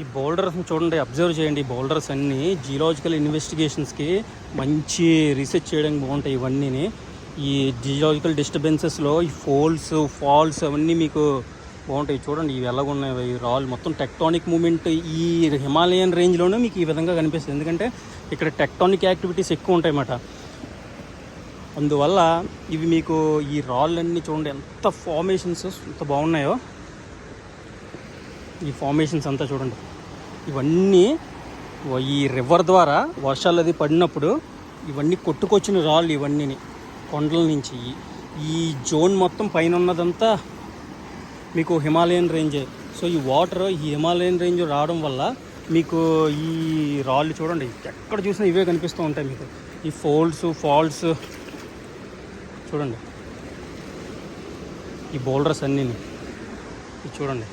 ఈ బౌల్డర్స్ని చూడండి, అబ్జర్వ్ చేయండి. ఈ బౌల్డర్స్ అన్నీ జియోలాజికల్ ఇన్వెస్టిగేషన్స్కి మంచి రీసెర్చ్ చేయడానికి బాగుంటాయి. ఇవన్నీ ఈ జియోలాజికల్ డిస్టర్బెన్సెస్లో ఈ ఫాల్స్ అవన్నీ మీకు బాగుంటాయి. చూడండి ఇవి ఎలాగున్నాయి. ఈ రాళ్ళు మొత్తం టెక్టానిక్ మూమెంట్ ఈ హిమాలయన్ రేంజ్లోనే మీకు ఈ విధంగా కనిపిస్తుంది. ఎందుకంటే ఇక్కడ టెక్టానిక్ యాక్టివిటీస్ ఎక్కువ ఉంటాయి అన్నమాట. అందువల్ల ఇవి మీకు ఈ రాళ్ళన్నీ చూడండి ఎంత ఫార్మేషన్స్ ఎంత బాగున్నాయో. ఈ ఫార్మేషన్స్ అంతా చూడండి. ఇవన్నీ ఈ రివర్ ద్వారా వర్షాలు అది పడినప్పుడు ఇవన్నీ కొట్టుకొచ్చిన రాళ్ళు ఇవన్నీ కొండల నుంచి. ఈ జోన్ మొత్తం పైన ఉన్నదంతా మీకు హిమాలయన్ రేంజే. సో ఈ వాటర్ ఈ హిమాలయన్ రేంజ్ రావడం వల్ల మీకు ఈ రాళ్ళు చూడండి ఎక్కడ చూసినా ఇవే కనిపిస్తూ ఉంటాయి మీకు. ఈ ఫాల్స్ చూడండి, ఈ బౌల్డర్స్ అన్నీ చూడండి.